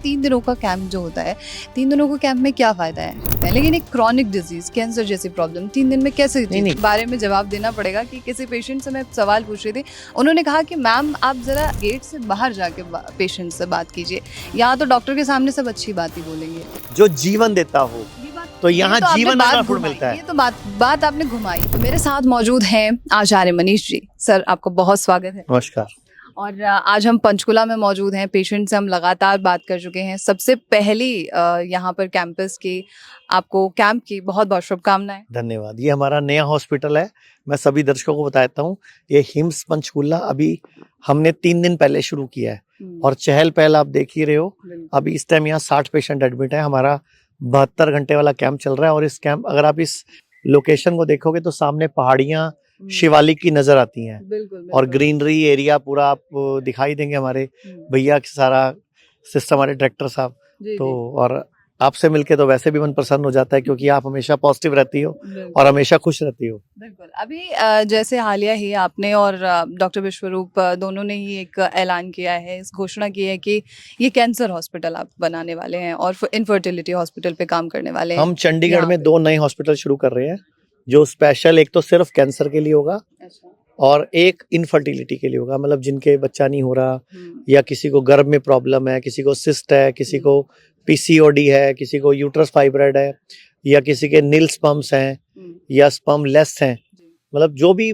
3 दिनों का कैंप जो होता है, 3 दिनों के कैंप में क्या फ़ायदा है? लेकिन एक क्रॉनिक डिजीज़, कैंसर जैसी प्रॉब्लम 3 दिन में कैसे नहीं। बारे में जवाब देना पड़ेगा कि किसी पेशेंट से मैं सवाल पूछ रही थी, उन्होंने कहा कि मैम आप ज़रा गेट से बाहर जाके पेशेंट से बात कीजिए, यहाँ तो डॉक्टर के सामने सब अच्छी बात ही बोलेंगे। जो जीवन देता हो तो यहाँ जीवन का फूड मिलता है। ये तो बात आपने घुमाई। तो मेरे साथ मौजूद हैं आचार्य मनीष जी। सर, आपका बहुत स्वागत है। नमस्कार। और आज हम पंचकुला में मौजूद हैं। पेशेंट से हम लगातार बात कर चुके हैं। सबसे पहली यहाँ पर कैंपस की आपको कैंप की बहुत बहुत शुभकामनाएं। धन्यवाद। ये हमारा नया हॉस्पिटल है। मैं सभी दर्शकों को बताता हूँ, ये हिम्स पंचकुला अभी हमने 3 दिन पहले शुरू किया है और चहल पहल आप देख ही रहे हो। अभी इस टाइम यहाँ 60 पेशेंट एडमिट है। हमारा 72 घंटे वाला कैंप चल रहा है और इस कैंप, अगर आप इस लोकेशन को देखोगे तो सामने पहाड़ियाँ शिवालिक की नजर आती हैं। बिल्कुल। और ग्रीनरी एरिया पूरा आप दिखाई देंगे। हमारे भैया सारा सिस्टम, हमारे डायरेक्टर साहब तो, और आपसे मिलके तो वैसे भी मन प्रसन्न हो जाता है क्योंकि आप हमेशा पॉजिटिव रहती हो और हमेशा खुश रहती हो। बिल्कुल। अभी जैसे हालिया ही आपने और डॉक्टर विश्वरूप दोनों ने ही एक ऐलान किया है, इस घोषणा की है कि ये कैंसर हॉस्पिटल आप बनाने वाले हैं और इनफर्टिलिटी हॉस्पिटल पे काम करने वाले हैं। हम चंडीगढ़ में 2 नए हॉस्पिटल शुरू कर रहे हैं जो स्पेशल, एक तो सिर्फ कैंसर के लिए होगा और एक इनफर्टिलिटी के लिए होगा। मतलब जिनके बच्चा नहीं हो रहा या किसी को गर्भ में प्रॉब्लम है, किसी को सिस्ट है, किसी को पीसीओडी है, किसी को यूट्रस फाइब्रॉइड है या किसी के नील स्पर्म्स हैं या स्पर्म लेस हैं, मतलब जो भी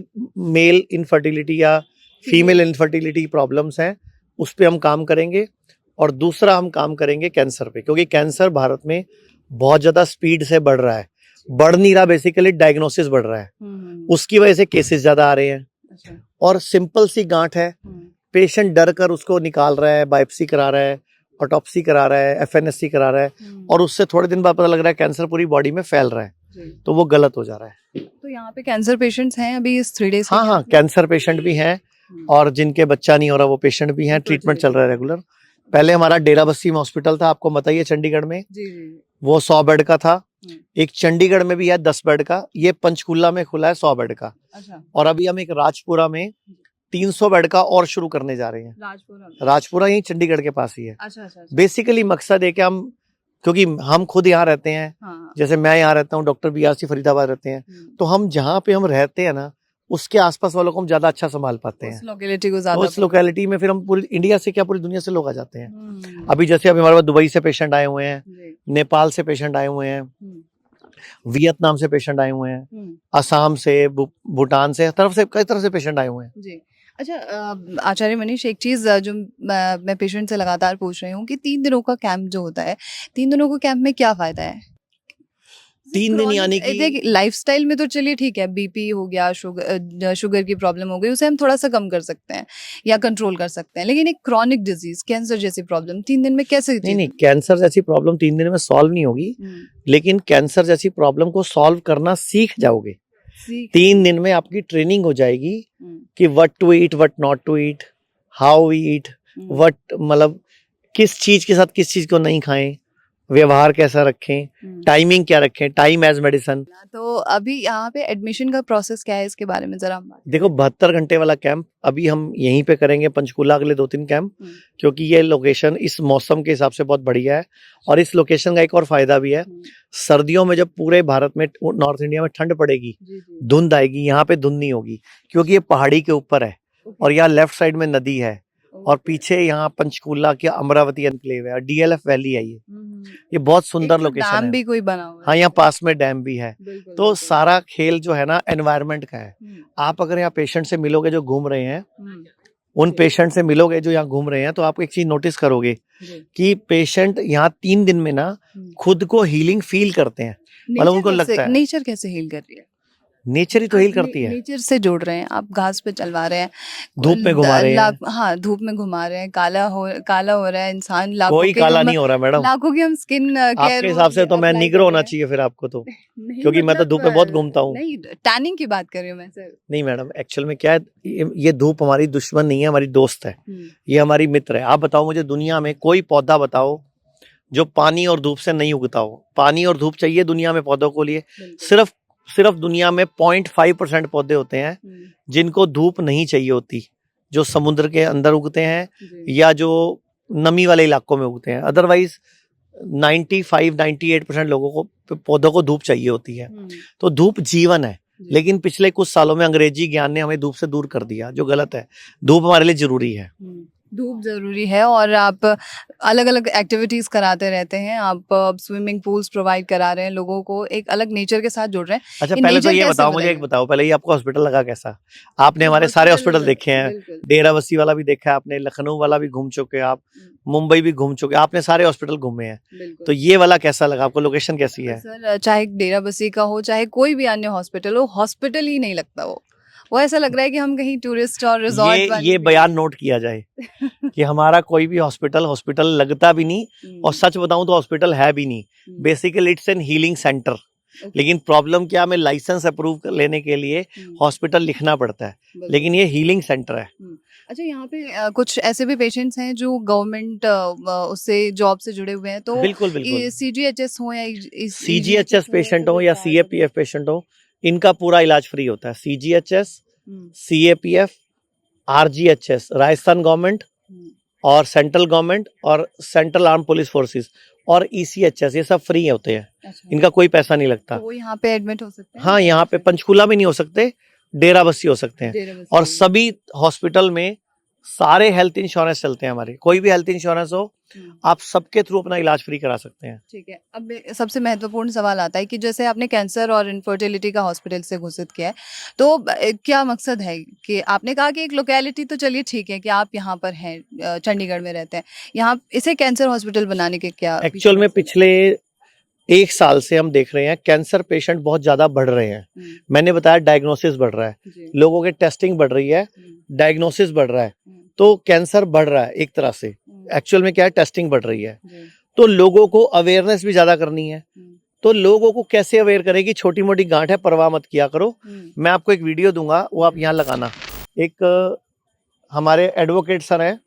मेल इनफर्टिलिटी या फीमेल इनफर्टिलिटी प्रॉब्लम्स हैं उस पे हम काम करेंगे। और दूसरा हम काम करेंगे कैंसर पे, क्योंकि कैंसर भारत में बहुत ज्यादा स्पीड से बढ़ रहा है। बढ़ नहीं रहा, बेसिकली डायग्नोसिस बढ़ रहा है, उसकी वजह से केसेस ज्यादा आ रहे हैं। और सिंपल सी गांठ है, पेशेंट डर कर उसको निकाल रहा है, बायोप्सी करा रहा है, ऑटोप्सी करा रहा है, एफएनएससी करा रहा है और उससे थोड़े दिन बाद पता लग रहा है कैंसर पूरी बॉडी में फैल रहा है, तो वो गलत हो जा रहा है। तो यहाँ पे कैंसर पेशेंट्स हैं अभी इस 3 डेज? हाँ, कैंसर पेशेंट भी हैं और जिनके बच्चा नहीं हो रहा वो पेशेंट भी हैं। ट्रीटमेंट चल रहा है रेगुलर। पहले हमारा डेरा बस्सी में हॉस्पिटल था, आपको बताइए, चंडीगढ़ में वो 100 बेड का था। एक चंडीगढ़ में भी है 10 बेड का। ये पंचकुला में खुला है 100 बेड का। और अभी हम एक राजपुरा में 300 बेड का और शुरू करने जा रहे हैं। राजपुरा यही चंडीगढ़ के पास ही है। बेसिकली मकसद है कि हम, क्योंकि हम खुद यहाँ रहते हैं, जैसे मैं यहाँ रहता हूँ, डॉक्टर बीआरसी फरीदाबाद रहते हैं, तो हम जहाँ पे हम रहते हैं ना उसके आसपास वालों को हम ज्यादा अच्छा संभाल पाते हैं। उस लोकेलिटी में फिर हम पूरी इंडिया से क्या पूरी दुनिया से लोग आ जाते हैं। अभी जैसे अभी हमारे पास दुबई से पेशेंट आए हुए हैं, नेपाल से पेशेंट आए हुए हैं, वियतनाम से पेशेंट आए हुए हैं, असम से, भूटान से, कई तरफ से पेशेंट आए हुए हैं। अच्छा आचार्य मनीष, एक चीज़ जो मैं पेशेंट से लगातार पूछ रही हूँ कि 3 दिनों का कैंप जो होता है, 3 दिनों के कैंप में क्या फ़ायदा है? 3 दिन यानी कि देखिए, लाइफस्टाइल में तो चलिए ठीक है, बीपी हो गया, शुगर की प्रॉब्लम हो गई, उसे हम थोड़ा सा कम कर सकते हैं या कंट्रोल कर सकते हैं, लेकिन एक क्रॉनिक डिजीज, कैंसर जैसी प्रॉब्लम 3 दिन में कैसे? नहीं, कैंसर जैसी प्रॉब्लम 3 दिन में सॉल्व नहीं होगी, लेकिन कैंसर जैसी प्रॉब्लम को सॉल्व करना सीख जाओगे। 3 दिन में आपकी ट्रेनिंग हो जाएगी कि what to eat, what not to eat, how we eat, what, मतलब किस चीज के साथ किस चीज को नहीं खाएं, व्यवहार कैसा रखें, टाइमिंग क्या रखें, टाइम एज मेडिसिन। तो अभी यहाँ पे एडमिशन का प्रोसेस क्या है, इसके बारे में जरा हम बात। देखो, 72 घंटे वाला कैंप अभी हम यहीं पे करेंगे पंचकुला, अगले 2-3 कैंप, क्योंकि ये लोकेशन इस मौसम के हिसाब से बहुत बढ़िया है। और इस लोकेशन का एक और फायदा भी है, सर्दियों में जब पूरे भारत में, नॉर्थ इंडिया में ठंड पड़ेगी, धुंध आएगी, यहाँ पे धुंध नहीं होगी क्योंकि ये पहाड़ी के ऊपर है और यहाँ लेफ्ट साइड में नदी है और पीछे यहाँ पंचकुला के अमरावती एनक्लेव है, डीएलएफ वैली है। ये बहुत सुंदर लोकेशन है। डैम भी कोई बना हुआ है। हाँ, यहाँ पास में डैम भी है। तो सारा खेल जो है ना एनवायरनमेंट का है। आप अगर यहाँ पेशेंट से मिलोगे जो घूम रहे हैं, उन पेशेंट से मिलोगे जो यहाँ घूम रहे हैं, तो आप एक चीज नोटिस करोगे कि पेशेंट यहाँ 3 दिन में ना खुद को हीलिंग फील करते हैं। मतलब उनको लगता है नेचर कैसे हील कर रही है? नेचर ही तो हील करती है। नेचर से जोड़ रहे हैं, आप घास पे चलवा रहे हैं, धूप में घुमा रहे हैं। हाँ, धूप में घुमा रहे हैं, काला हो रहा है इंसान। कोई काला नहीं हो रहा मैडम, लाखों की हम स्किन केयर। आपके हिसाब से तो मैं निग्रो होना चाहिए फिर आपको तो, क्योंकि मैं तो धूप में बहुत घूमता हूँ। नहीं, टैनिंग की बात कर रही हूँ मैं सर। नहीं मैडम, एक्चुअल में क्या है, ये धूप हमारी दुश्मन नहीं है, हमारी दोस्त है, ये हमारी मित्र है। आप बताओ मुझे, दुनिया में कोई पौधा बताओ जो पानी और धूप से नहीं उगता हो। पानी और धूप चाहिए दुनिया में पौधों को लिए। सिर्फ दुनिया में 0.5% पौधे होते हैं जिनको धूप नहीं चाहिए होती, जो समुद्र के अंदर उगते हैं या जो नमी वाले इलाकों में उगते हैं, अदरवाइज 95-98% लोगों को पौधों को धूप चाहिए होती है। तो धूप जीवन है, लेकिन पिछले कुछ सालों में अंग्रेजी ज्ञान ने हमें धूप से दूर कर दिया, जो गलत है। धूप हमारे लिए जरूरी है। धूप ज़रूरी है और आप अलग अलग एक्टिविटीज़ कराते रहते हैं, आप स्विमिंग पूल्स प्रोवाइड करा रहे हैं लोगों को, एक अलग नेचर के साथ जुड़ रहे हैं। अच्छा, ये पहले तो नेचर ये कैसे बताओ, मुझे एक बदलेगा? बताओ पहले, ये आपको हॉस्पिटल लगा कैसा? आपने हमारे सारे हॉस्पिटल देखे हैं, बिल्कुल। डेराबस्सी वाला भी देखा है आपने, लखनऊ वाला भी घूम चुके हैं आप, मुंबई भी घूम चुके हैं, आपने सारे हॉस्पिटल घूमे हैं। बिल्कुल। तो ये वाला कैसा लगा आपको? लोकेशन कैसी है? सर चाहे डेराबस्सी का हो, चाहे कोई भी अन्य हॉस्पिटल हो, हॉस्पिटल ही नहीं लगता वो ऐसा लग रहा है कि हम कहीं टूरिस्ट और रिजॉर्ट ये बयान नोट किया जाए कि हमारा कोई भी हॉस्पिटल लगता भी नहीं, और सच बताऊं तो हॉस्पिटल है भी नहीं। Basically it's an healing centre. लेकिन प्रॉब्लम क्या, हमें लाइसेंस अप्रूव लेने के लिए हॉस्पिटल लिखना पड़ता है, लेकिन ये हीलिंग सेंटर है। अच्छा, यहाँ पे कुछ ऐसे भी पेशेंट्स हैं जो गवर्नमेंट उससे जॉब से जुड़े हुए हैं, तो बिल्कुल बिल्कुल, सीजीएचएस हो या सीजीएचएस पेशेंट हो या सीएपीएफ पेशेंट हो, इनका पूरा इलाज फ्री होता है। CGHS, CAPF, RGHS Rajasthan government और सेंट्रल गवर्नमेंट और सेंट्रल आर्म पुलिस फोर्सेस, और ईसीएचएस, ये सब फ्री होते हैं। अच्छा। इनका कोई पैसा नहीं लगता। तो वो यहाँ पे एडमिट हो सकते हैं? हाँ, यहाँ पे पंचकूला में नहीं हो सकते, डेराबस्सी हो सकते हैं। और सभी हॉस्पिटल में सारे हेल्थ इंश्योरेंस चलते हैं हमारे, कोई भी हेल्थ इंश्योरेंस हो, आप सबके थ्रू अपना इलाज फ्री करा सकते हैं। ठीक है। अब सबसे महत्वपूर्ण सवाल आता है कि जैसे आपने कैंसर और इनफर्टिलिटी का हॉस्पिटल से घोषित किया है, तो क्या मकसद है? कि आपने कहा कि एक लोकेलिटी तो चलिए ठीक है कि आप यहाँ पर हैं, चंडीगढ़ में रहते हैं, यहाँ इसे कैंसर हॉस्पिटल बनाने के क्या एक्चुअल में पिछले 1 साल से हम देख रहे हैं कैंसर पेशेंट बहुत ज्यादा बढ़ रहे हैं। मैंने बताया डायग्नोसिस बढ़ रहा है, लोगों के टेस्टिंग बढ़ रही है, डायग्नोसिस बढ़ रहा है, तो कैंसर बढ़ रहा है एक तरह से। एक्चुअल में क्या है, टेस्टिंग बढ़ रही है, तो लोगों को अवेयरनेस भी ज्यादा करनी है। तो लोगों को कैसे अवेयर करें कि छोटी मोटी गांठ है, परवाह मत किया करो। मैं आपको एक वीडियो दूंगा, वो आप यहाँ लगाना। एक हमारे एडवोकेट सर हैं,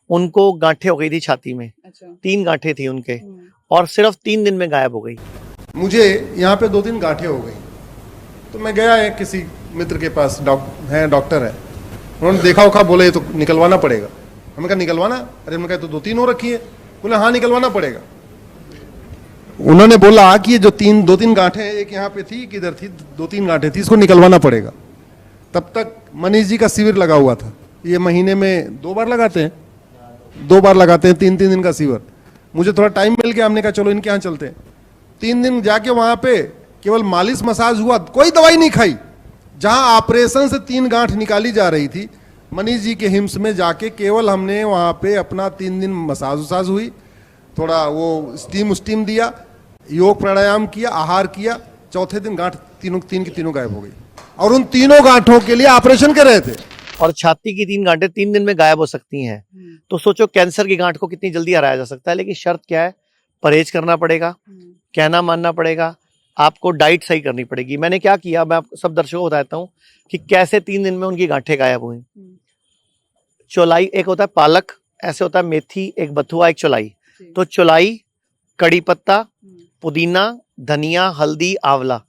उनको गांठें हो गई थी छाती में। अच्छा। 3 गांठें थी उनके, और सिर्फ 3 दिन में गायब हो गई। मुझे यहाँ पे 2-3 गांठें हो गई, तो मैं गया है किसी मित्र के पास, डॉक्टर है, उन्होंने देखा उखा, बोले ये तो निकलवाना पड़ेगा। हमने कहा निकलवाना? अरे मैंने कहा तो 2-3 हो रखी है। बोले हाँ निकलवाना पड़ेगा। उन्होंने बोला कि ये जो 2-3 गांठें, एक यहाँ पे थी, किधर थी, 2-3 गांठें थी, इसको निकलवाना पड़ेगा। तब तक मनीष जी का शिविर लगा हुआ था, ये महीने में 2 बार लगाते हैं, 2 बार लगाते हैं, 3-3 दिन का शिविर। मुझे थोड़ा टाइम मिल गया, हमने कहा चलो इनके यहाँ चलते हैं। 3 दिन जाके वहां पे केवल मालिश मसाज हुआ, कोई दवाई नहीं खाई। जहां ऑपरेशन से 3 गांठ निकाली जा रही थी, मनीष जी के हिम्स में जाके केवल हमने वहां पे अपना 3 दिन मसाज वसाज हुई, थोड़ा वो स्टीम दिया, योग प्राणायाम किया, आहार किया। चौथे दिन गांठ तीन की तीनों गायब हो गई, और उन तीनों गांठों के लिए ऑपरेशन कर रहे थे। और छाती की 3 गांठें 3 दिन में गायब हो सकती हैं। तो सोचो कैंसर की गांठ को कितनी जल्दी हराया जा सकता है। लेकिन शर्त क्या है, परहेज करना पड़ेगा, कहना मानना पड़ेगा, आपको डाइट सही करनी पड़ेगी। मैंने क्या किया, मैं आप सब दर्शकों को बताता हूँ कि कैसे 3 दिन में उनकी गांठें गायब हुई। चौलाई, एक होता है पालक, ऐसे होता है मेथी, एक बथुआ, एक चौलाई। तो चौलाई, कड़ी पत्ता, पुदीना, धनिया, हल्दी, आंवला,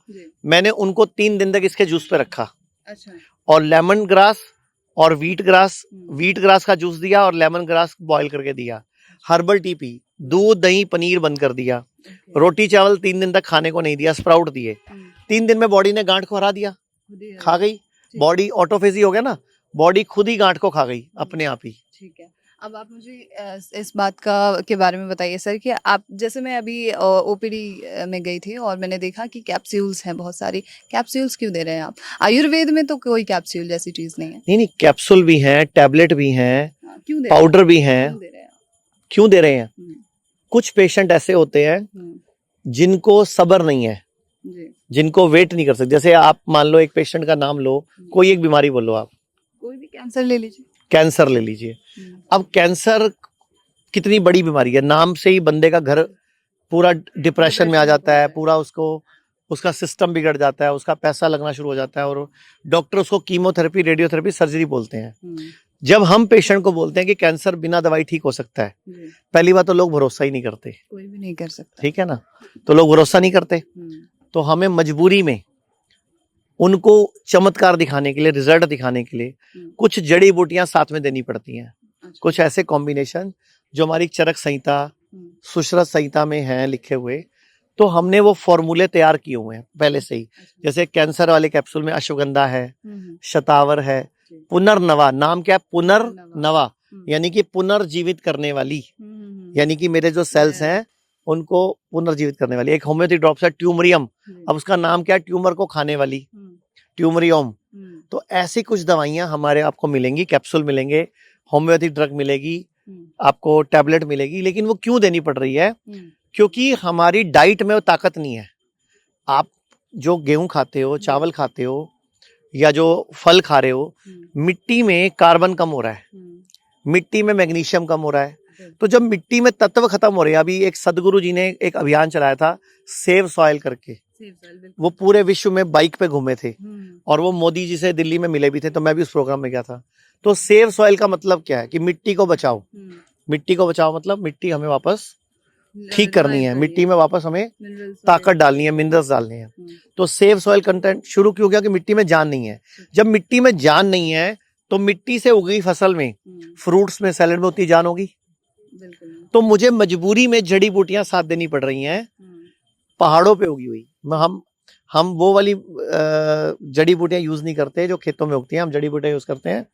मैंने उनको 3 दिन तक इसके जूस पे रखा। अच्छा। और लेमन ग्रास और वीट ग्रास का जूस दिया, और लेमन ग्रास बॉईल करके दिया। हर्बल टी पी, दूध दही पनीर बंद कर दिया। रोटी चावल 3 दिन तक खाने को नहीं दिया, स्प्राउट दिए। 3 दिन में बॉडी ने गांठ को हरा दिया, खा गई बॉडी, ऑटोफेजी हो गया ना, बॉडी खुद ही गांठ को खा गई अपने आप ही। ठीक है। अब आप मुझे इस बात के बारे में बताइए सर कि आप, जैसे मैं अभी ओपीडी में गई थी और मैंने देखा कि कैप्सूल्स हैं बहुत सारी। कैप्सूल्स क्यों दे रहे हैं आप? आयुर्वेद में तो कोई कैप्सूल जैसी चीज नहीं है। नहीं, कैप्सूल भी हैं, टैबलेट भी हैं, क्यों दे पाउडर भी हैं। क्यों दे रहे हैं? कुछ पेशेंट ऐसे होते हैं जिनको सब्र नहीं है, जिनको वेट नहीं कर सकते। जैसे आप मान लो, एक पेशेंट का नाम लो, कोई एक बीमारी बोलो, आप कोई भी कैंसर ले लीजिए। कैंसर ले लीजिए। अब कैंसर कितनी बड़ी बीमारी है, नाम से ही बंदे का घर पूरा डिप्रेशन में आ जाता है, पूरा उसका सिस्टम बिगड़ जाता है, उसका पैसा लगना शुरू हो जाता है, और डॉक्टर उसको कीमोथेरेपी, रेडियोथेरेपी, सर्जरी बोलते हैं। जब हम पेशेंट को बोलते हैं कि कैंसर बिना दवाई ठीक हो सकता है, पहली बात तो लोग भरोसा ही नहीं करते। कोई भी नहीं कर सकता, ठीक है ना, तो लोग भरोसा नहीं करते। तो हमें मजबूरी में उनको चमत्कार दिखाने के लिए, रिजल्ट दिखाने के लिए कुछ जड़ी बूटियां साथ में देनी पड़ती हैं। कुछ ऐसे कॉम्बिनेशन जो हमारी चरक संहिता, सुश्रुत संहिता में हैं लिखे हुए, तो हमने वो फॉर्मूले तैयार किए हुए हैं पहले से ही। जैसे कैंसर वाले कैप्सूल में अश्वगंधा है, शतावर है, पुनर्नवा, नाम क्या है? पुनर्नवा, यानी कि पुनर्जीवित करने वाली, यानी कि मेरे जो सेल्स हैं उनको पुनर्जीवित करने वाली। एक होम्योपैथिक ड्रॉप्स है ट्यूमरियम, अब उसका नाम क्या है? ट्यूमर को खाने वाली, ट्यूमरियम। तो ऐसी कुछ दवाइयां हमारे आपको मिलेंगी, कैप्सूल मिलेंगे, होम्योपैथिक ड्रग मिलेगी, आपको टैबलेट मिलेगी। लेकिन वो क्यों देनी पड़ रही है? क्योंकि हमारी डाइट में वो ताकत नहीं है। आप जो गेहूं खाते हो, चावल खाते हो, या जो फल खा रहे हो, मिट्टी में कार्बन कम हो रहा है, मिट्टी में मैग्नीशियम कम हो रहा है। तो जब मिट्टी में तत्व खत्म हो रहे हैं, अभी एक सदगुरु जी ने एक अभियान चलाया था सेव सॉइल करके, वो पूरे विश्व में बाइक पे घूमे थे और वो मोदी जी से दिल्ली में मिले भी थे, तो मैं भी उस प्रोग्राम में गया था। तो सेव सॉइल का मतलब क्या है? कि मिट्टी को बचाओ। मिट्टी को बचाओ मतलब मिट्टी हमें वापस ठीक करनी है, मिट्टी में वापस हमें ताकत डालनी है, मिनरल्स डालने हैं। तो सेव सॉइल कंटेंट शुरू क्यों किया? कि मिट्टी में जान नहीं है। जब मिट्टी में जान नहीं है तो मिट्टी से उगी फसल में, फ्रूट्स में, सैलेड में उतनी जान होगी? तो मुझे मजबूरी में जड़ी बूटियां साथ देनी पड़ रही हैं, पहाड़ों पे उगी हुई। हम वो वाली जड़ी बूटियां यूज नहीं करते जो खेतों में उगती हैं, हम जड़ी बूटियां यूज करते हैं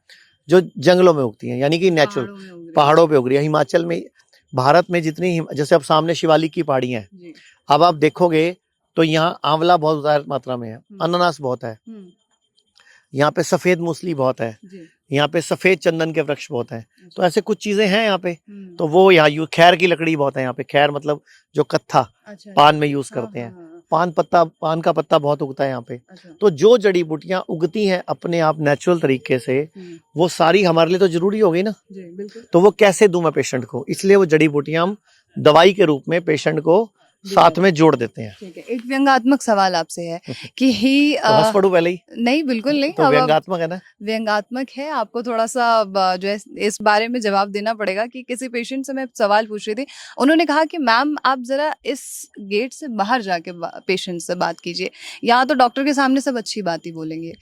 जो जंगलों में उगती हैं, यानी कि नेचुरल पहाड़ों पे उग रही है। हिमाचल में, भारत में जितनी, जैसे अब सामने शिवालिक की पहाड़ी है, अब आप देखोगे तो यहाँ आंवला बहुत ज्यादा मात्रा में है, अनानास बहुत है, यहाँ पे सफेद मूसली बहुत है, यहाँ पे सफेद चंदन के वृक्ष बहुत हैं। तो ऐसे कुछ चीजें हैं यहाँ पे। तो वो यहाँ खैर की लकड़ी बहुत है यहाँ पे। खैर मतलब जो कत्था पान में यूज करते हैं, पान का पत्ता बहुत उगता है यहाँ पे। तो जो जड़ी बूटियां उगती हैं अपने आप नेचुरल तरीके से, वो सारी हमारे लिए तो जरूरी हो गई ना। तो वो कैसे दूं मैं पेशेंट को? इसलिए वो जड़ी बूटियां हम दवाई के रूप में पेशेंट को साथ में जोड़ देते हैं। ठीक है, एक व्यंग्यात्मक सवाल आपसे है कि ही बस पढ़ू पहले ही? नहीं, बिल्कुल नहीं। तो व्यंग्यात्मक है ना? व्यंग्यात्मक है। आपको थोड़ा सा जो है इस बारे में जवाब देना पड़ेगा कि किसी पेशेंट से मैं सवाल पूछ रही थी, उन्होंने कहा कि मैम आप जरा इस गेट से बाहर जाके पेशेंट से बात कीजिए। यहाँ तो डॉक्टर के सामने सब अच्छी बात ही बोलेंगे,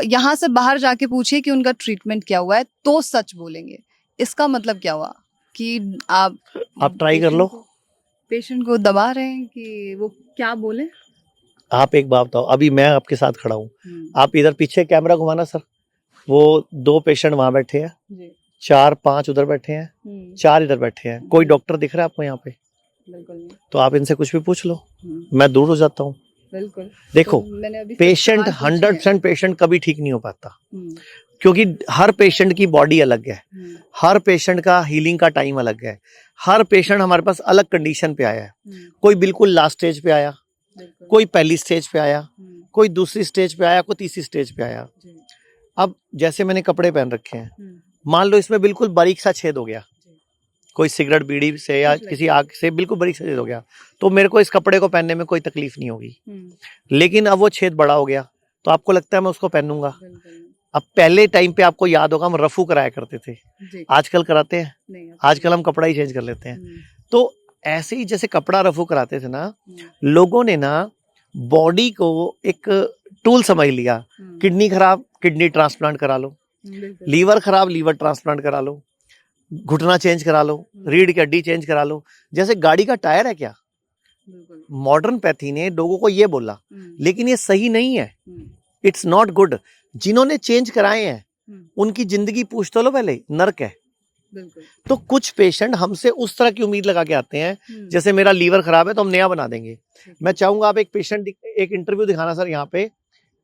यहाँ से बाहर जाके पूछिए कि उनका ट्रीटमेंट क्या हुआ है, तो सच बोलेंगे। इसका मतलब क्या हुआ? कि आप ट्राई कर लो। पेशेंट को दबा रहे हैं कि वो क्या बोले? आप एक बात बताओ, अभी मैं आपके साथ खड़ा हूँ, आप इधर पीछे कैमरा घुमाना सर। वो 2 पेशेंट वहां बैठे हैं, 4-5 उधर बैठे हैं, 4 इधर बैठे हैं। कोई डॉक्टर दिख रहा है आपको यहाँ पे? बिल्कुल नहीं। तो आप इनसे कुछ भी पूछ लो, मैं दूर हो जाता हूँ। बिल्कुल। देखो, तो पेशेंट 100% पेशेंट कभी ठीक नहीं हो पाता, क्योंकि हर पेशेंट की बॉडी अलग है, हर पेशेंट का हीलिंग का टाइम अलग है, हर पेशेंट हमारे पास अलग कंडीशन पे आया है। कोई बिल्कुल लास्ट स्टेज पे आया, कोई पहली स्टेज पे आया, कोई दूसरी स्टेज पे आया, कोई तीसरी स्टेज पे आया। अब जैसे मैंने कपड़े पहन रखे हैं, मान लो इसमें बिल्कुल बारीक सा छेद हो गया, कोई सिगरेट बीड़ी से या किसी आग से बिल्कुल बारीक सा छेद हो गया, तो मेरे को इस कपड़े को पहनने में कोई तकलीफ नहीं होगी। लेकिन अब वो छेद बड़ा हो गया, तो आपको लगता है मैं उसको पहनूंगा? अब पहले टाइम पे आपको याद होगा हम रफू कराया करते थे, आजकल कराते हैं नहीं, आजकल हम कपड़ा ही चेंज कर लेते हैं। तो ऐसे ही जैसे कपड़ा रफू कराते थे ना, लोगों ने ना बॉडी को एक टूल समझ लिया। किडनी खराब, किडनी ट्रांसप्लांट करा लो, लीवर खराब, लीवर ट्रांसप्लांट करा लो, घुटना चेंज करा लो, रीढ़ की हड्डी चेंज करा लो। जैसे गाड़ी का टायर है क्या, मॉडर्न पैथी ने लोगों को ये बोला, लेकिन ये सही नहीं है, इट्स नॉट गुड। जिन्होंने चेंज कराए हैं उनकी जिंदगी पूछ तो लो पहले, नर्क है। तो कुछ पेशेंट हमसे उस तरह की उम्मीद लगा के आते हैं, जैसे मेरा लीवर खराब है तो हम नया बना देंगे। मैं चाहूंगा आप एक पेशेंट, एक इंटरव्यू दिखाना सर। यहाँ पे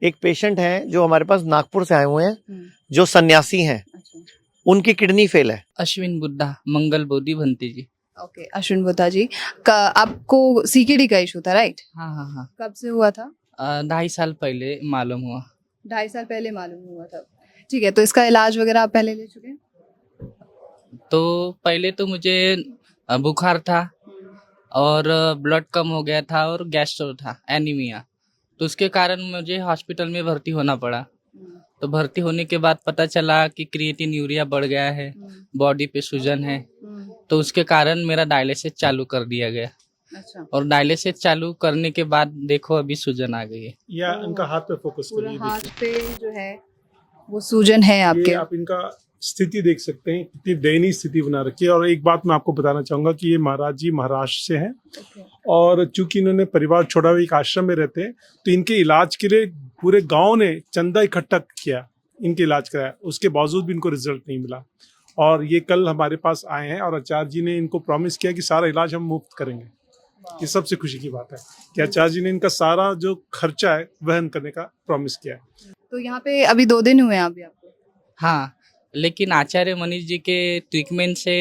एक पेशेंट है जो हमारे पास नागपुर से आए हुए हैं, जो सन्यासी हैं, उनकी किडनी फेल है। अश्विन बुद्धा, मंगल बोधी भंती जी। ओके, अश्विन बुद्धा जी का आपको सीकेडी का इशू था, राइट? हाँ। कब से हुआ था? 2.5 साल पहले मालूम हुआ। 2.5 साल पहले मालूम हुआ था, ठीक है। तो इसका इलाज वगैरह आप पहले ले चुके हैं? तो पहले तो मुझे बुखार था और ब्लड कम हो गया था और गैस्ट्रो था, एनीमिया। तो उसके कारण मुझे हॉस्पिटल में भर्ती होना पड़ा। तो भर्ती होने के बाद पता चला कि क्रिएटिन यूरिया बढ़ गया है, बॉडी पे सूजन है। तो उसके कारण मेरा डायलिसिस चालू कर दिया गया। अच्छा। और डायलिसिस चालू करने के बाद देखो अभी सूजन आ गई है। या इनका हाथ पे फोकस करिए, हाथ पे जो है वो सूजन है आपके। आप इनका स्थिति देख सकते हैं, कितनी दयनीय स्थिति बना रखी है। और एक बात मैं आपको बताना चाहूंगा कि ये महाराज जी महाराष्ट्र से हैं और चूंकि इन्होंने परिवार छोड़ा हुआ एक आश्रम में रहते हैं, तो इनके इलाज के लिए पूरे गांव ने चंदा इकट्ठा किया, इनके इलाज कराया, उसके बावजूद भी इनको रिजल्ट नहीं मिला। और ये कल हमारे पास आए हैं और आचार्य जी ने इनको प्रॉमिस किया कि सारा इलाज हम मुफ्त करेंगे। ये सबसे खुशी की बात है कि आचार्य जी ने इनका सारा जो खर्चा है वहन करने का प्रॉमिस किया है। तो यहाँ पे अभी 2 दिन हुए हैं अभी आपको? हाँ, लेकिन आचार्य मनीष जी के ट्रीटमेंट से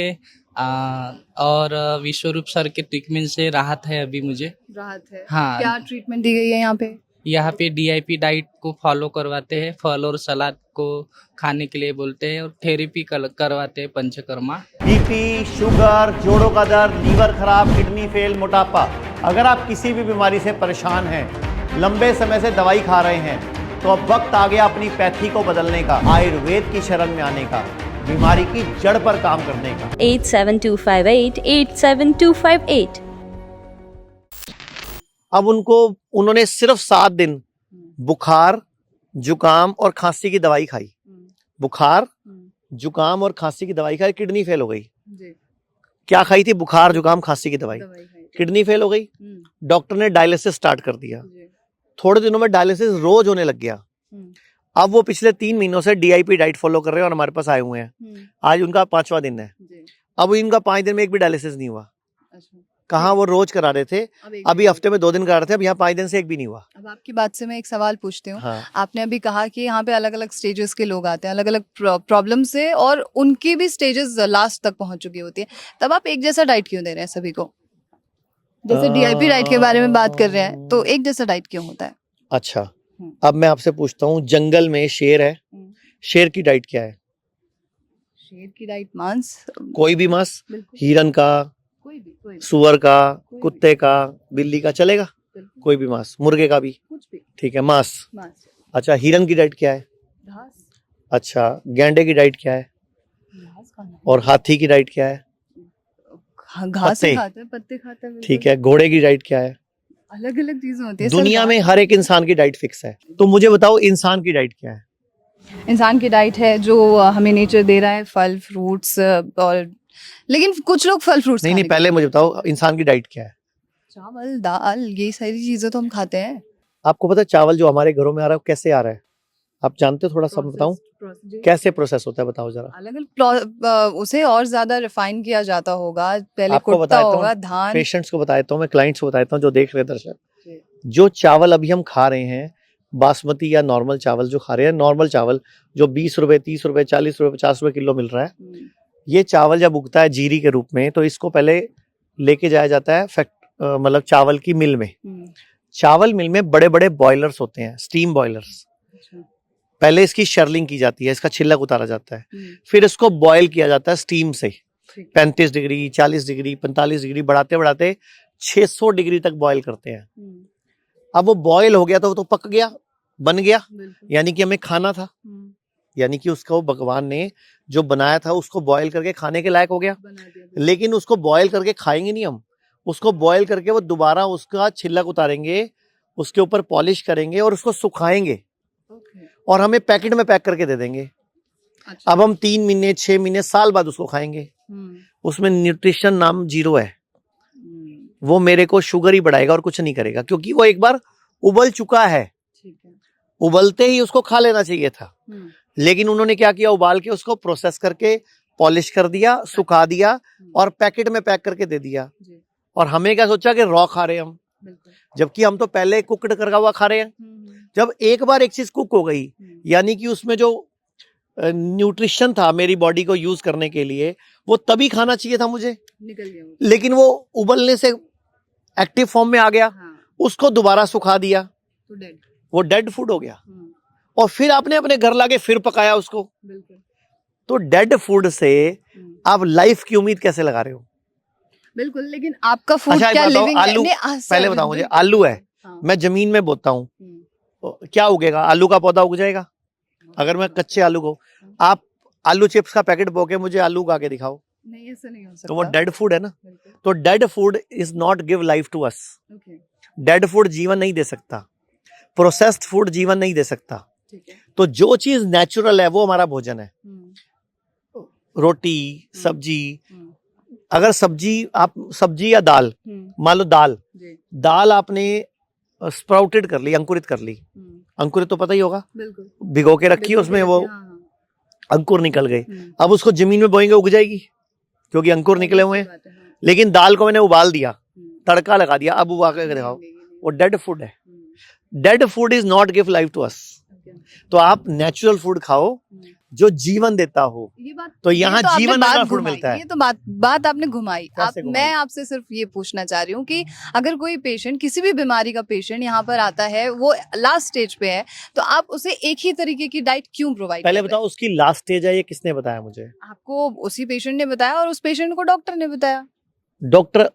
और विश्वरूप सर के ट्रीटमेंट से राहत है अभी मुझे। राहत है? हाँ। क्या ट्रीटमेंट दी गई है यहाँ पे? यहाँ पे DIP डाइट को फॉलो करवाते हैं, फल और सलाद को खाने के लिए बोलते हैं और थेरेपी करवाते हैं पंचकर्मा। बीपी, शुगर, जोड़ों का दर्द, लीवर खराब, किडनी फेल, मोटापा, अगर आप किसी भी बीमारी से परेशान हैं, लंबे समय से दवाई खा रहे हैं, तो अब वक्त आ गया अपनी पैथी को बदलने का, आयुर्वेद की शरण में आने का, बीमारी की जड़ पर काम करने का। 87258 87258। अब उन्होंने सिर्फ 7 दिन बुखार, जुकाम और खांसी की दवाई खाई। बुखार, जुकाम और खांसी की दवाई खाई, किडनी फेल हो गई। क्या खाई थी? बुखार, जुकाम, खांसी की दवाई, किडनी फेल हो गई। डॉक्टर ने डायलिसिस स्टार्ट कर दिया। थोड़े दिनों में डायलिसिस रोज होने लग गया। अब वो पिछले 3 महीनों से DIP डाइट फॉलो कर रहे हैं और हमारे पास आए हुए हैं। आज उनका 5वां दिन है। अब इनका 5 दिन में एक भी डायलिसिस नहीं हुआ। कहाँ वो रोज करा रहे थे, अभी हफ्ते में 2 दिन करा रहे थे, अब यहाँ 5 दिन से एक भी नहीं हुआ। अब आपकी बात से मैं एक सवाल पूछती हूँ। हाँ। आपने अभी कहा कि यहाँ पे अलग अलग स्टेजेस के लोग आते हैं, अलग अलग प्रॉब्लम से, और उनकी भी स्टेजेस लास्ट तक पहुंच चुकी होती है, तब आप एक जैसा डाइट क्यों दे रहे हैं सभी को? जैसे DIP डाइट के बारे में बात कर रहे हैं, तो एक जैसा डाइट क्यों होता है? अच्छा, अब मैं आपसे पूछता हूँ, जंगल में शेर है, शेर की डाइट क्या है? शेर की डाइट मांस, कोई भी मांस, बिल्कुल हिरन का, कोई भी सुअर का, कुत्ते का, बिल्ली का, चलेगा? बिल्कुल, कोई भी मांस, मुर्गे का भी, कुछ भी ठीक है, मांस। मांस, अच्छा, हिरन की डाइट क्या है? घास, अच्छा, गैंडे की डाइट क्या है? घास खाना, और हाथी की डाइट क्या है? घास ही पत्ते। खाते हैं, पत्ते खाते हैं, ठीक है, घोड़े की डाइट क्या है? अलग अलग चीजें होती है। दुनिया में हर एक इंसान की डाइट फिक्स है। तो मुझे बताओ, इंसान की डाइट क्या है? इंसान की डाइट है जो हमें नेचर दे रहा है, फल फ्रूट्स, और लेकिन कुछ लोग फल फ्रूट्स नहीं, पहले मुझे बताओ, इंसान की डाइट क्या है? चावल, दाल, ये सारी चीजें तो हम खाते हैं। आपको पता है चावल जो हमारे घरों में आ रहा है वो कैसे आ रहा है? आप जानते हो? थोड़ा सा बताऊं कैसे प्रोसेस होता है, बताओ जरा। अलग अलग उसे और ज्यादा रिफाइन किया जाता होगा, पहले आपको कुटता बताता होगा हूँ, धान। पेशेंट्स को बता देता हूँ, मैं क्लाइंट्स को बता देता हूँ, जो देख रहे हैं दर्शक, जो चावल अभी हम खा रहे हैं, बासमती या नॉर्मल चावल जो खा रहे हैं, नॉर्मल चावल जो 20 रुपए, 30 रुपए, 40 रुपए, 50 रुपए किलो मिल रहा है, ये चावल जब उगता है जीरी के रूप में, तो इसको पहले लेके जाया जाता है मतलब चावल की मिल में। चावल मिल में बड़े बड़े बॉयलर्स होते हैं, स्टीम बॉयलर्स। पहले इसकी शर्लिंग की जाती है, इसका छिलक उतारा जाता है, फिर इसको बॉयल किया जाता है स्टीम से, 35 डिग्री, 40 डिग्री, 45 डिग्री, बढ़ाते बढ़ाते 600 डिग्री तक बॉयल करते हैं। अब वो बॉयल हो गया तो वो तो पक गया, बन गया, यानी कि हमें खाना था, यानी कि उसको भगवान ने जो बनाया था उसको बॉयल करके खाने के लायक हो गया। लेकिन उसको बॉयल करके खाएंगे नहीं हम, उसको बॉयल करके वो दोबारा उसका छिलक उतारेंगे, उसके ऊपर पॉलिश करेंगे और उसको सुखाएंगे और हमें पैकेट में पैक करके दे देंगे। अच्छा। अब हम 3 महीने, 6 महीने, साल बाद उसको खाएंगे। उसमें न्यूट्रिशन नाम 0 है। वो मेरे को शुगर ही बढ़ाएगा और कुछ नहीं करेगा, क्योंकि वो एक बार उबल चुका है। उबलते ही उसको खा लेना चाहिए था, लेकिन उन्होंने क्या किया, उबाल के उसको प्रोसेस करके पॉलिश कर दिया, सुखा दिया और पैकेट में पैक करके दे दिया। और हमें क्या सोचा कि रॉ खा रहे हैं हम, जबकि हम तो पहले कुकड करके हुआ खा रहे हैं। जब एक बार एक चीज कुक हो गई, यानी कि उसमें जो न्यूट्रिशन था मेरी बॉडी को यूज करने के लिए, वो तभी खाना चाहिए था मुझे, निकल गया, लेकिन वो उबलने से एक्टिव फॉर्म में आ गया। उसको दोबारा सुखा दिया तो डेड, वो डेड फूड हो गया। और फिर आपने अपने घर लाके फिर पकाया उसको। तो डेड फूड से आप लाइफ की उम्मीद कैसे लगा रहे हो? बिल्कुल, लेकिन आपका फूड अच्छा, क्या लिविंग आलू, पहले बताओ मुझे, आलू है, मैं जमीन में बोता हूँ, क्या उगेगा? आलू का पौधा उग जाएगा। अगर मैं कच्चे आलू को, आप आलू चिप्स का पैकेट बोके मुझे आलू उगा के दिखाओ, नहीं, ऐसा नहीं हो सकता। तो वो डेड फूड है ना। तो dead food is not give life to us. Dead food जीवन नहीं दे सकता, प्रोसेस्ड फूड जीवन नहीं दे सकता। तो जो चीज नेचुरल है वो हमारा भोजन है। रोटी, सब्जी, हम्म, अगर सब्जी या दाल, मान लो जी, दाल आपने स्प्राउटेड कर ली, अंकुरित कर ली, अंकुरित तो पता ही होगा, बिल्कुल भिगो के रखी, उसमें वो हाँ, हाँ, अंकुर निकल गए, हम्म, अब उसको जमीन में बोएंगे उग जाएगी क्योंकि अंकुर निकले हुए हैं। बात है, हाँ, लेकिन दाल को मैंने उबाल दिया, हम्म, तड़का लगा दिया, अब उबा के दिखाओ, नहीं, नहीं, वो डेड फूड है। Hmm, dead food is not give life to us. okay, तो आप नेचुरल फूड खाओ हम्म। जो जीवन देता हो। ये बात तो यहाँ आपने जीवन बात वाला फूड घुमाई, मिलता है। ये तो बात आपने घुमाई। कैसे घुमाई? मैं आपसे सिर्फ ये पूछना चाह रही हूँ कि अगर कोई पेशेंट, किसी भी बीमारी का पेशेंट यहाँ पर आता है, वो लास्ट स्टेज पे है, तो आप उसे एक ही तरीके की डाइट क्यों प्रोवाइड पहले करते हैं? बताओ उसकी लास्ट स्टेज है, ये किसने बताया मुझे? आपको उसी पेशेंट ने बताया और उस पेशेंट को डॉक्टर ने बताया। डॉक्टर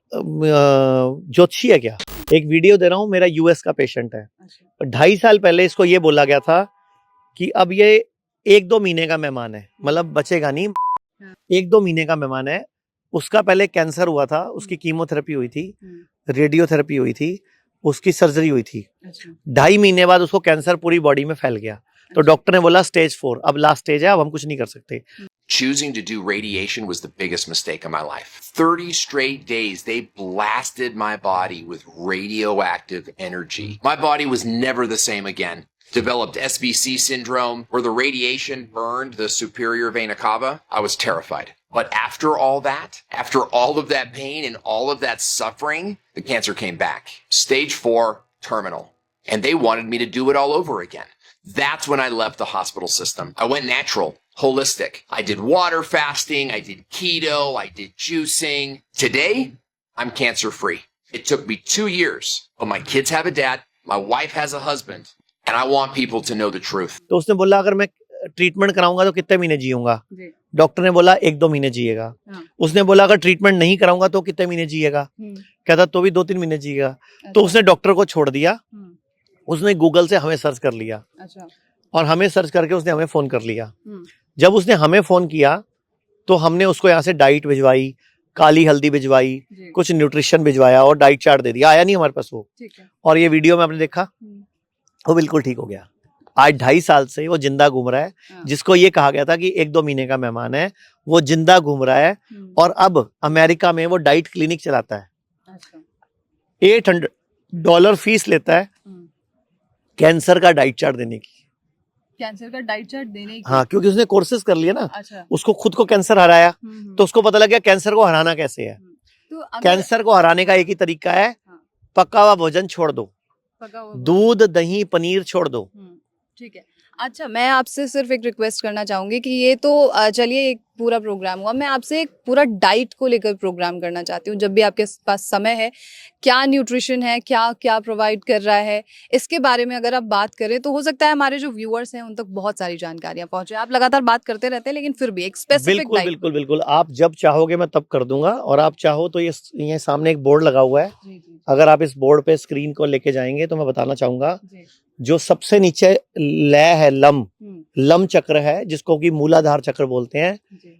ज्योतिषी है क्या? एक वीडियो दे रहा हूँ, मेरा यूएस का पेशेंट है, 2.5 साल पहले इसको ये बोला गया था कि अब ये 1-2 महीने का मेहमान है, मतलब बचेगा नहीं, 1-2 महीने का मेहमान है। उसका पहले कैंसर हुआ था, उसकी कीमोथेरेपी हुई थी, रेडियोथेरेपी हुई थी, उसकी सर्जरी हुई थी। 2.5 महीने बाद उसको कैंसर पूरी बॉडी में फैल गया, तो डॉक्टर ने बोला स्टेज 4, अब लास्ट स्टेज है, अब हम कुछ नहीं कर सकते। Choosing to do radiation was the biggest mistake of my life. 30 straight days, they blasted my body with radioactive energy. My body was never the same again. Developed SVC syndrome, where the radiation burned the superior vena cava. I was terrified. But after all of that pain and all of that suffering, the cancer came back. Stage 4, terminal. And they wanted me to do it all over again. That's when I left the hospital system. I went natural. Holistic. I did water fasting, I did keto, I did juicing. Today, I'm cancer free. It took me 2 years, but my kids have a dad, my wife has a husband, and I want people to know the truth. तो उसने बोला अगर मैं treatment कराऊंगा तो कितने महीने जीऊंगा? Doctor ने बोला 1-2 महीने जिएगा। उसने बोला अगर ट्रीटमेंट नहीं कराऊंगा तो कितने महीने जिएगा? कहता तो भी 2-3 महीने जिएगा। तो उसने डॉक्टर को छोड़ दिया, उसने गूगल से हमें सर्च कर लिया, और हमें सर्च करके उसने हमें फोन कर लिया। जब उसने हमें फोन किया तो हमने उसको यहाँ से डाइट भिजवाई, काली हल्दी भिजवाई, कुछ न्यूट्रिशन भिजवाया और डाइट चार्ट दे दिया। आया नहीं हमारे पास वो, और ये वीडियो में आपने देखा, वो बिल्कुल ठीक हो गया। आज 2.5 साल से वो जिंदा घूम रहा है। जिसको ये कहा गया था कि 1-2 महीने का मेहमान है, वो जिंदा घूम रहा है, और अब अमेरिका में वो डाइट क्लिनिक चलाता है। $800 फीस लेता है कैंसर का डाइट चार्ट देने की। कैंसर का डाइट चार्ट देने की? हाँ, क्योंकि उसने कोर्सेज कर लिए ना। अच्छा। उसको खुद को कैंसर हराया, तो उसको पता लग गया कैंसर को हराना कैसे है। तो कैंसर को हराने का एक ही तरीका है, पका हुआ भोजन छोड़ दो, दूध दही पनीर छोड़ दो। ठीक है। अच्छा, मैं आपसे सिर्फ एक रिक्वेस्ट करना चाहूंगी कि ये तो चलिए एक पूरा प्रोग्राम हुआ, मैं आपसे एक पूरा डाइट को लेकर प्रोग्राम करना चाहती हूँ। जब भी आपके पास समय है, क्या न्यूट्रिशन है, क्या क्या प्रोवाइड कर रहा है, इसके बारे में अगर आप बात करें तो हो सकता है हमारे जो व्यूअर्स हैं उन तक बहुत सारी जानकारियां पहुंचे। आप लगातार बात करते रहते हैं, लेकिन फिर भी एक स्पेसिफिक बिल्कुल बिल्कुल बिल्कुल, आप जब चाहोगे मैं तब कर दूंगा। और आप चाहो तो ये सामने एक बोर्ड लगा हुआ है, अगर आप इस बोर्ड पे स्क्रीन को लेके जाएंगे तो मैं बताना चाहूंगा, जो सबसे नीचे लय है, लम चक्र है, जिसको कि मूलाधार चक्र बोलते हैं,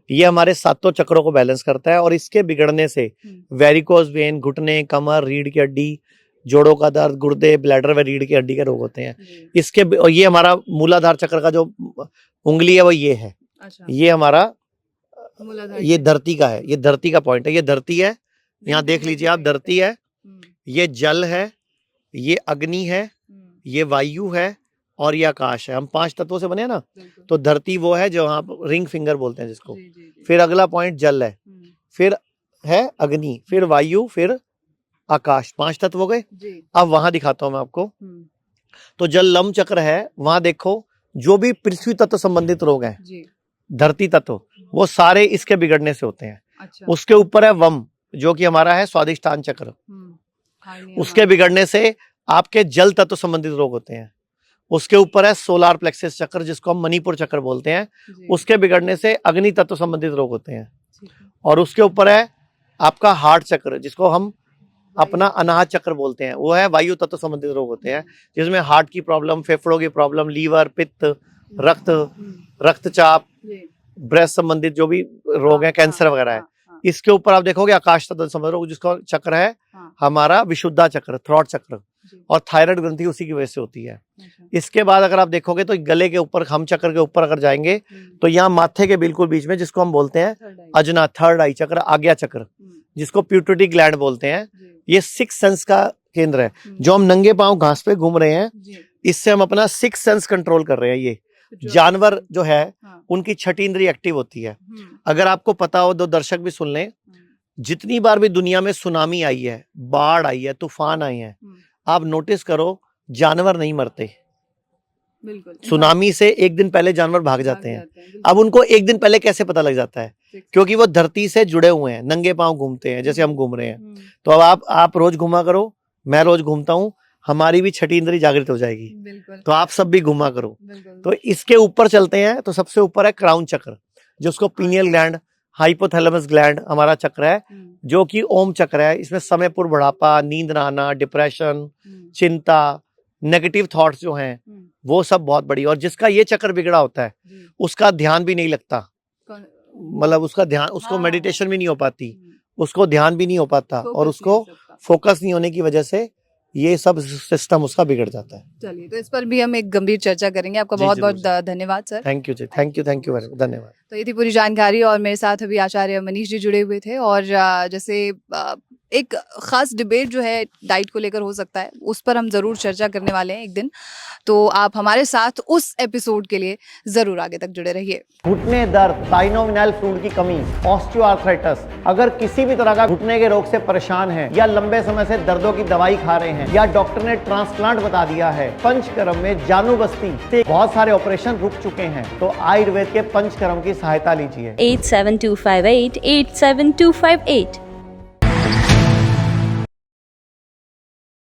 ये हमारे 7 चक्रों को बैलेंस करता है। और इसके बिगड़ने से वेरिकोज वेन, घुटने, कमर, रीढ़ की हड्डी, जोड़ों का दर्द, गुर्दे, ब्लैडर व रीढ़ की हड्डी के रोग होते हैं। इसके और ये हमारा मूलाधार चक्र का जो उंगली है वो ये है। अच्छा। ये हमारा ये धरती का है, ये धरती का पॉइंट है, ये धरती है, यहाँ देख लीजिए आप, धरती है, ये जल है, ये अग्नि है, ये वायु है, और ये आकाश है। हम 5 तत्वों से बने हैं ना, तो धरती वो है जो आप रिंग फिंगर बोलते हैं जिसको। फिर अगला पॉइंट जल है, फिर है अग्नि, फिर वायु, फिर आकाश। 5 तत्व हो गए। अब वहां दिखाता हूं मैं आपको। तो जल लम चक्र है, वहां देखो जो भी पृथ्वी तत्व संबंधित रोग हैं, धरती तत्व, वो सारे इसके बिगड़ने से होते हैं। अच्छा। उसके ऊपर है वम, जो कि हमारा है स्वादिष्टान चक्र, उसके बिगड़ने से आपके जल तत्व संबंधित रोग होते हैं। उसके ऊपर है सोलार प्लेक्सस चक्र, जिसको हम मणिपुर चक्र बोलते हैं, उसके बिगड़ने से अग्नि तत्व संबंधित रोग होते हैं। और उसके ऊपर है आपका हार्ट चक्र, जिसको हम अपना अनाहत चक्र बोलते हैं, वो है वायु तत्व संबंधित रोग होते हैं, जिसमें हार्ट की प्रॉब्लम, फेफड़ों की प्रॉब्लम, लीवर, पित्त, रक्तचाप, ब्रेस्ट संबंधित जो भी रोग हैं, कैंसर वगैरह है, इसके ऊपर आप देखोगे आकाश तत्व समझ लो जिसका चक्र है हाँ। हमारा विशुद्धा चक्र, थ्रॉट चक्र, जी। और थायराइड ग्रंथि उसी की वजह से होती है। अच्छा। इसके बाद अगर आप देखोगे तो गले के ऊपर, हम चक्र के ऊपर अगर जाएंगे तो यहाँ माथे के बिल्कुल बीच में जिसको हम बोलते हैं Third eye। अजना, थर्ड आई चक्र, आज्ञा चक्र, जिसको प्यूटरी ग्लैंड बोलते हैं, जी। ये सिक्स सेंस का केंद्र है। जो हम नंगे पांव घास पे घूम रहे हैं, जी। इससे हम अपना सिक्स सेंस कंट्रोल कर रहे हैं। ये जो- जानवर जो है हाँ। उनकी छठी इंद्रिय एक्टिव होती है। अगर आपको पता हो, दो दर्शक भी सुन लें, जितनी बार भी दुनिया में सुनामी आई है, बाढ़ आई है, तूफान आए हैं, आप नोटिस करो जानवर नहीं मरते। बिल्कुल। सुनामी से एक दिन पहले जानवर भाग जाते हैं। बिल्कुल। अब उनको एक दिन पहले कैसे पता लग जाता है? Six- क्योंकि वो धरती से जुड़े हुए हैं, नंगे पांव घूमते हैं जैसे हम घूम रहे हैं। हम्म, तो अब आप रोज घूमा करो, मैं रोज घूमता हूँ, हमारी भी छठी इंद्रिय जागृत हो जाएगी। बिल्कुल। तो आप सब भी घूमा करो। बिल्कुल। तो इसके ऊपर चलते हैं तो सबसे ऊपर है क्राउन चक्र, जिसको पीनियल ग्लैंड, हाइपोथैलेमस ग्लैंड हमारा चक्र है, जो कि ओम चक्र है। इसमें समयपूर बुढ़ापा, नींद ना आना, डिप्रेशन, चिंता, नेगेटिव थॉट्स जो हैं वो सब बहुत बड़ी। और जिसका ये चक्र बिगड़ा होता है उसका ध्यान भी नहीं लगता, मतलब उसका ध्यान, उसको हाँ। मेडिटेशन भी नहीं हो पाती, उसको ध्यान भी नहीं हो पाता, और Focus उसको नहीं हो सकता। फोकस नहीं होने की वजह से ये सब सिस्टम उसका बिगड़ जाता है। चलिए, तो इस पर भी हम एक गंभीर चर्चा करेंगे। आपका जी, बहुत जरूर, बहुत धन्यवाद sir. Thank you ji, thank you very much, धन्यवाद। तो ये थी पूरी जानकारी, और मेरे साथ अभी आचार्य मनीष जी जुड़े हुए थे। और जैसे एक खास डिबेट जो है डाइट को लेकर हो सकता है, उस पर हम जरूर चर्चा करने वाले हैं एक दिन। तो आप हमारे साथ उस एपिसोड के लिए जरूर आगे तक जुड़े रहिए। घुटने दर्द, साइनोवियल फ्लूइड की कमी, ऑस्टियोआर्थराइटिस, अगर किसी भी तरह का घुटने के रोग से परेशान हैं या लंबे समय से दर्दों की दवाई खा रहे हैं या डॉक्टर ने ट्रांसप्लांट बता दिया है, पंचकर्म में जानू बस्ती से बहुत सारे ऑपरेशन रुक चुके हैं, तो आयुर्वेद के पंचकर्म की सहायता लीजिए। 87258 87258